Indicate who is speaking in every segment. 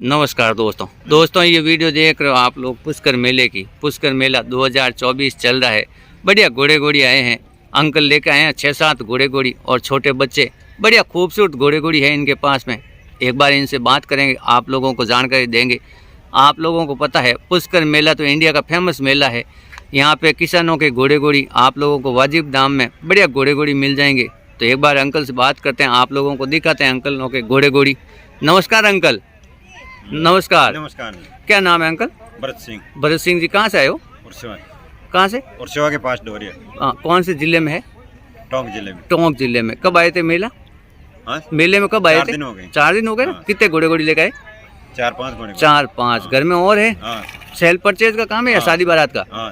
Speaker 1: नमस्कार दोस्तों ये वीडियो देख रहे हो आप लोग पुष्कर मेले की। पुष्कर मेला 2024 चल रहा है। बढ़िया घोड़े घोड़ी आए हैं, अंकल लेके आए हैं 6-7 घोड़े घोड़ी और छोटे बच्चे। बढ़िया खूबसूरत घोड़े घोड़ी है इनके पास में। एक बार इनसे बात करेंगे, आप लोगों को जानकारी देंगे। आप लोगों को पता है पुष्कर मेला तो इंडिया का फेमस मेला है। यहाँ पे किसानों के घोड़े घोड़ी आप लोगों को वाजिब दाम में बढ़िया घोड़े घोड़ी मिल जाएंगे। तो एक बार अंकल से बात करते हैं, आप लोगों को दिखाते हैं अंकलों के घोड़े घोड़ी। नमस्कार अंकल। नमस्कार।
Speaker 2: नमस्कार।
Speaker 1: क्या नाम है अंकल?
Speaker 2: भरत सिंह।
Speaker 1: भरत सिंह जी कहाँ से आए हो? कहाँ से?
Speaker 2: उर्सेवा के पास डोरिया।
Speaker 1: कौन से जिले में है?
Speaker 2: टोंक जिले में।
Speaker 1: टोंक जिले में। कब आए थे मेला? मेले में कब आए थे? 4 दिन हो गए। 4 दिन हो गए। कितने घोड़े घोड़ी लेके आए?
Speaker 2: 4-5 घोड़े।
Speaker 1: 4-5। घर में और है? सेल परचेज का काम है या शादी बारात का?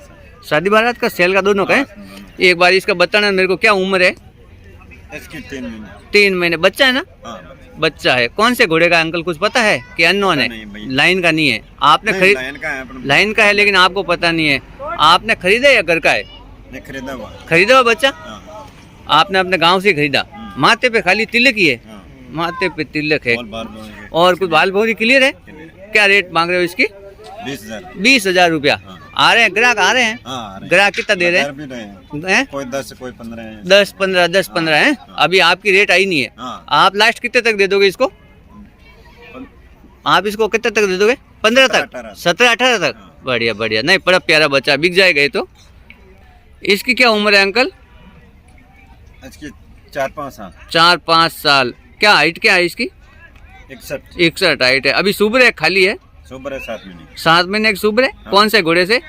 Speaker 1: शादी बारात का सेल का दोनों का है। एक बार इसका बताना मेरे को, क्या उम्र है
Speaker 2: इसकी? 3 महीने।
Speaker 1: 3 महीने। बच्चा है ना? बच्चा है। कौन से घोड़े का अंकल कुछ पता है कि अननोन है? लाइन का नहीं है। आपने खरीद? लाइन का है लेकिन आपको पता नहीं है। आपने खरीदा या घर का है? खरीदा हुआ बच्चा? आपने अपने गांव से खरीदा? माथे पे खाली तिलक ही है? माथे पे तिलक है और कुछ बाल भौरी क्लियर है? क्या रेट मांग रहे हो इसकी? 20,000 रुपया। आ रहे हैं ग्राहक? आ रहे हैं ग्राहक? कितना दे रहे हैं?
Speaker 2: कोई 10 कोई 15 है।
Speaker 1: 10-15 है। अभी आपकी रेट आई नहीं है। आप लास्ट कितने तक दे दोगे इसको? आप इसको कितने तक दे दोगे? 15 तक? 17-18 तक? बढ़िया बढ़िया। नहीं, बड़ा प्यारा बच्चा, बिक जाएगा ये तो। इसकी क्या उम्र है अंकल?
Speaker 2: इसकी 4-5 साल।
Speaker 1: 4-5 साल। क्या हाइट क्या है इसकी? 61 हाइट है। अभी सुबह है खाली है?
Speaker 2: सुबह 7 महीने।
Speaker 1: 7 महीने की सुबह है। कौन से घोड़े से?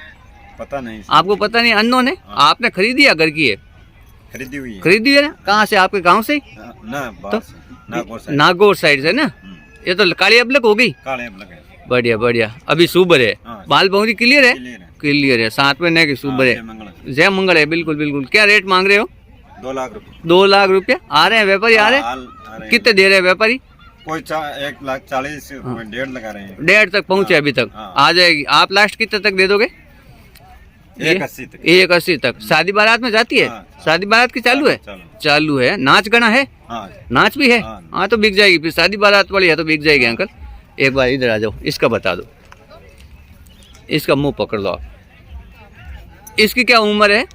Speaker 2: पता नहीं। आपको
Speaker 1: आपको पता नहीं? अननोन है। आपने खरीदी या घर की है?
Speaker 2: खरीदी हुई है।
Speaker 1: खरीदी है ना? कहाँ से? आपके गांव से?
Speaker 2: तो
Speaker 1: नागौर साइड से ना? ये तो काली अबलक हो गई। बढ़िया बढ़िया। अभी सुबर है। बाल भौरी क्लियर है? क्लियर है। 7 महीने की सुबर है। जय मंगल है। बिल्कुल बिल्कुल। क्या रेट मांग रहे हो?
Speaker 2: 2 लाख रुपए।
Speaker 1: 2 लाख रुपया। आ रहे हैं व्यापारी? आ रहे हैं? कितने दे रहे हैं व्यापारी?
Speaker 2: कोई 1,40,000 1.5 लगा रहे हैं।
Speaker 1: 1.5 तक पहुंचे अभी तक। आ जाएगी। आप लास्ट कितने तक दे दोगे?
Speaker 2: 1,80 तक।
Speaker 1: 1,80 तक। शादी बारात में जाती है? शादी बारात की चालू है? चालू है। नाच गाना है? नाच भी है। हाँ तो बिक जाएगी। फिर शादी बारात वाली है तो बिक जाएगी अंकल। एक बार इधर आ जाओ, इसका बता दो। इसका मुंह पकड़ लो आप। इसकी क्या उम्र है?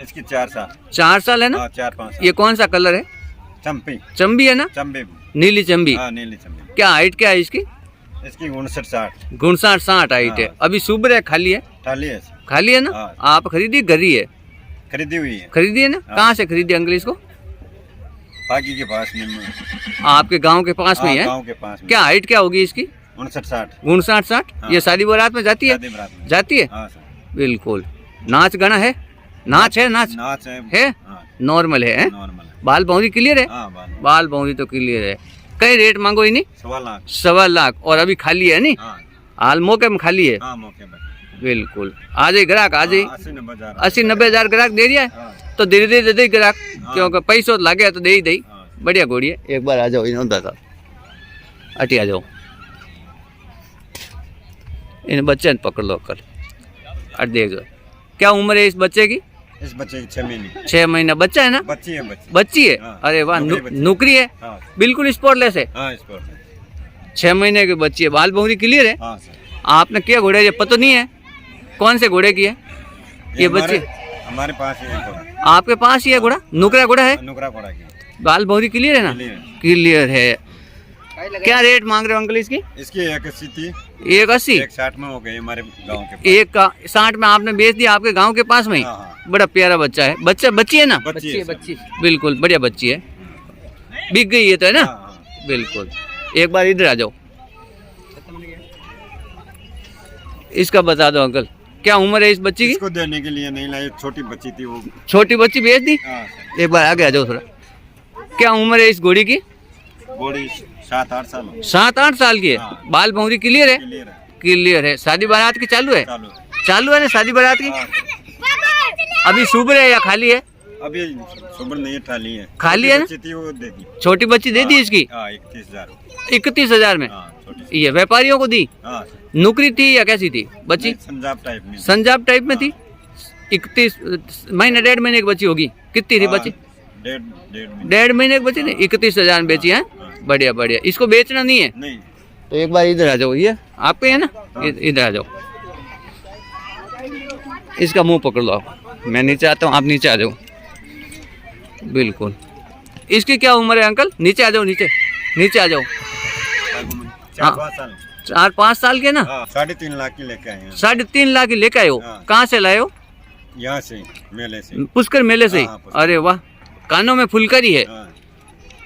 Speaker 2: इसकी 4 साल।
Speaker 1: 4 साल है ना?
Speaker 2: 4-5 साल।
Speaker 1: ये कौन सा कलर है?
Speaker 2: चंपी।
Speaker 1: चंबी है ना?
Speaker 2: चंबी।
Speaker 1: नीली चंबी।
Speaker 2: नीली चंबी।
Speaker 1: क्या हाइट क्या है इसकी?
Speaker 2: इसकी 59-60।
Speaker 1: 59-60 हाइट है। अभी सुबह है, खाली है? खाली है ना? आप खरीदी घरी है?
Speaker 2: खरीदी हुई है।
Speaker 1: खरीदी है ना? कहाँ से खरीदी अंकल इसको?
Speaker 2: बाकी के पास में।
Speaker 1: आपके गांव के पास में है?
Speaker 2: गांव के पास में।
Speaker 1: क्या हाइट क्या होगी इसकी?
Speaker 2: 59-60।
Speaker 1: 59-60। ये शादी बारात में जाती है? जाती है। बिल्कुल। नाच गाना है? नाच है? नाच है? नॉर्मल है? बाल भौरी क्लियर है? बाल भौरी तो क्लियर है। कई रेट मांगो इन्हीं? 1.25 लाख। और अभी खाली है नहीं? हाल मौके में खाली है। बिल्कुल। आ जाए ग्राहक, आ जाए। 80-90 हजार ग्राहक दे दिया है तो धीरे धीरे दे ग्राहक, क्योंकि पैसों लागे तो दे ही दे। बढ़िया घोड़ी है। एक बार आ जाओ इन्होंने दादा अटी आ जाओ। इन बच्चे ने पकड़ लो कल। अट देख जाओ। क्या उम्र है इस बच्चे की?
Speaker 2: इस बच्चे की 6 महीने।
Speaker 1: 6 महीना। बच्चा है ना? बच्ची है। अरे वाह, नौकरी है। बिल्कुल स्पॉटलेस है। 6 महीने की बच्ची है। बाल भौरी क्लियर है? आपने क्या घोड़े? ये पता नहीं है कौन से घोड़े की है ये बच्ची?
Speaker 2: हमारे पास ही है।
Speaker 1: आपके पास ही है घोड़ा? नुकरा घोड़ा है?
Speaker 2: नुकरा घोड़ा की।
Speaker 1: बाल भौरी क्लियर है ना? क्लियर है। क्या रेट मांग रहे हो अंकल इसकी?
Speaker 2: इसकी 1,80 थी।
Speaker 1: 1,80?
Speaker 2: 1,60 में हो गई हमारे गांव के।
Speaker 1: 1,60 में आपने बेच दिया आपके गांव के पास में ही? बड़ा प्यारा बच्चा है। बच्ची है ना?
Speaker 2: बच्ची।
Speaker 1: बिल्कुल बढ़िया बच्ची है। बिक गई है तो है ना? बिल्कुल। एक बार इधर आ जाओ, इसका बता दो अंकल। क्या उम्र है इस बच्ची की?
Speaker 2: इसको देने के लिए नहीं लाई, छोटी बच्ची थी वो।
Speaker 1: छोटी बच्ची बेच दी? एक बार आगे आ जाओ थोड़ा। क्या उम्र है इस घोड़ी की?
Speaker 2: घोड़ी 7-8 साल।
Speaker 1: 7-8 साल की है। बाल भौरी क्लियर है? क्लियर है। शादी बारात की चालू है? चालू है ना शादी बारात की? अभी सुबह है या खाली है?
Speaker 2: अभी सुबह नहीं, खाली है।
Speaker 1: खाली है ना? छोटी बच्ची दे दी इसकी? 31,000 में। ये व्यापारियों को दी? नौकरी थी या कैसी थी बच्ची? संजाब टाइप में थी। 31 महीने 1.5 महीने की बच्ची होगी। कितनी थी बच्ची? 1.5 महीने की बच्ची ने 31,000 में बेची है। बढ़िया बढ़िया। इसको बेचना नहीं है?
Speaker 2: नहीं।
Speaker 1: तो एक बार इधर आ जाओ, ये आपके है ना, इधर आ जाओ, इसका मुंह पकड़ लो आप, मैं नीचे आता हूँ, आप नीचे आ जाओ। बिल्कुल। इसकी क्या उम्र है अंकल? नीचे आ जाओ, नीचे आ जाओ।
Speaker 2: 4-5 साल।
Speaker 1: 4-5 साल के ना?
Speaker 2: 3.5 लाख की लेके आए हैं।
Speaker 1: 3.5 लाख की लेके आए हो?
Speaker 2: हाँ।
Speaker 1: कहाँ से लाए हो?
Speaker 2: यहाँ से, मेले से।
Speaker 1: पुष्कर मेले से ही?
Speaker 2: हाँ, पुष्कर।
Speaker 1: अरे वाह, कानों में फुलकरी है,
Speaker 2: हाँ।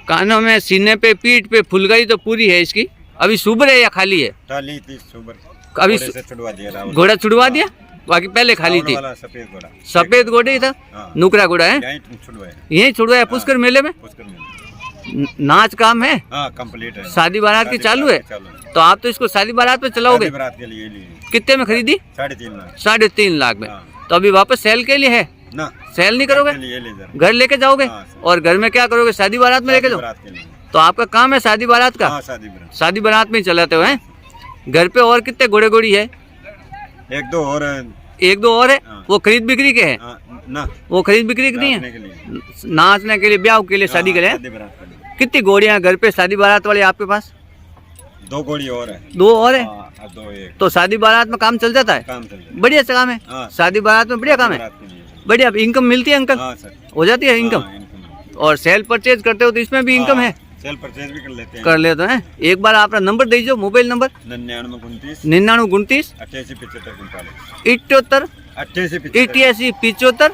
Speaker 1: कानों में, सीने पे, पीठ पे फुलकरी तो पूरी है इसकी। अभी सुबह है या खाली है?
Speaker 2: टाली थी सुबह,
Speaker 1: अभी
Speaker 2: घोड़े से छुड़वा दिया रावण।
Speaker 1: घोड़ा छुड़वा दिया, बाकी पहले खाली
Speaker 2: रावण
Speaker 1: थी।
Speaker 2: वाला सफेद घोड़ा।
Speaker 1: सफेद घोड़े ही था,
Speaker 2: हाँ।
Speaker 1: नुकरा घोड़ा है,
Speaker 2: यहीं छुड़वाया।
Speaker 1: यही छुड़वाया पुष्कर मेले में।
Speaker 2: पुष्कर मेले।
Speaker 1: नाच काम है,
Speaker 2: हाँ, कंप्लीट है।
Speaker 1: शादी बारात की चालू है,
Speaker 2: चालू है।
Speaker 1: तो आप तो इसको शादी बारात में चलाओगे।
Speaker 2: शादी बारात के लिए लिए।
Speaker 1: कितने में खरीदी?
Speaker 2: 3.5 लाख।
Speaker 1: 3.5 लाख में।
Speaker 2: हाँ।
Speaker 1: तो अभी वापस सेल के लिए है?
Speaker 2: ना,
Speaker 1: सेल नहीं करोगे,
Speaker 2: के लिए ले जरा।
Speaker 1: घर लेके जाओगे?
Speaker 2: हाँ, सर।
Speaker 1: और घर में क्या करोगे? शादी बारात में लेके
Speaker 2: शादी
Speaker 1: जाओ।
Speaker 2: बारात के लिए।
Speaker 1: तो आपका काम है शादी बारात का?
Speaker 2: हाँ, शादी बारात।
Speaker 1: शादी बारात में ही चलाते हो हैं? घर पे और कितने घोड़े घोड़ी है?
Speaker 2: 1-2 और।
Speaker 1: 1-2 और है।
Speaker 2: हाँ।
Speaker 1: वो खरीद बिक्री के है?
Speaker 2: हाँ, ना,
Speaker 1: वो खरीद बिक्री की नहीं
Speaker 2: नाचने
Speaker 1: है?
Speaker 2: के लिए।
Speaker 1: नाचने के लिए, ब्याह के लिए, शादी के लिए।
Speaker 2: शादी बारात के लिए।
Speaker 1: कितनी घोड़ियां घर पे शादी बारात वाली आपके पास?
Speaker 2: 2 घोड़ी और है।
Speaker 1: 2 और है?
Speaker 2: हाँ, 2 एक।
Speaker 1: तो शादी बारात में काम चल जाता है?
Speaker 2: काम चल रहा है।
Speaker 1: बढ़िया से काम है।
Speaker 2: हाँ।
Speaker 1: शादी बारात में बढ़िया काम है,
Speaker 2: बारात के लिए।
Speaker 1: बढ़िया इनकम मिलती है अंकल?
Speaker 2: हाँ सर।
Speaker 1: हो जाती है इनकम?
Speaker 2: हाँ, इनकम।
Speaker 1: और सेल परचेज करते हो तो इसमें भी इनकम है?
Speaker 2: सेल परचेज भी कर लेते हैं।
Speaker 1: कर लेते हैं। एक बार अपना नंबर दीजिए, मोबाइल नंबर।
Speaker 2: 99 29
Speaker 1: 99 29
Speaker 2: 88 75 45
Speaker 1: 78
Speaker 2: 88
Speaker 1: 88 75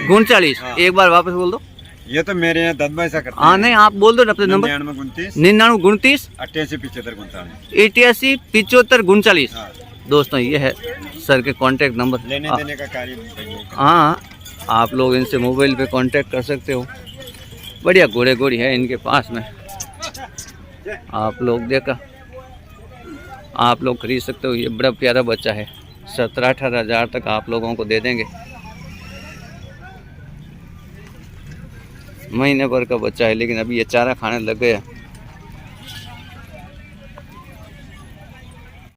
Speaker 1: 39।
Speaker 2: हाँ।
Speaker 1: एक बार वापस बोल दो।
Speaker 2: ये तो मेरे यहाँ ददबा ऐसा करते
Speaker 1: हाँ नहीं, आप बोल दो अपने नंबर।
Speaker 2: 99 29
Speaker 1: 99 29
Speaker 2: 88 75 45।
Speaker 1: 88 75 39।
Speaker 2: हाँ,
Speaker 1: दोस्तों ये है सर के कांटेक्ट नंबर।
Speaker 2: लेने देने का कार्य नहीं है।
Speaker 1: हाँ, आप लोग इनसे मोबाइल पे कांटेक्ट कर सकते हो। बढ़िया घोड़े घोड़ी है इनके पास में, आप लोग देखा, आप लोग खरीद सकते हो। ये बड़ा प्यारा बच्चा है, 17-18 हज़ार तक आप लोगों को दे देंगे। महीने भर का बच्चा है, लेकिन अभी ये चारा खाने लग गया।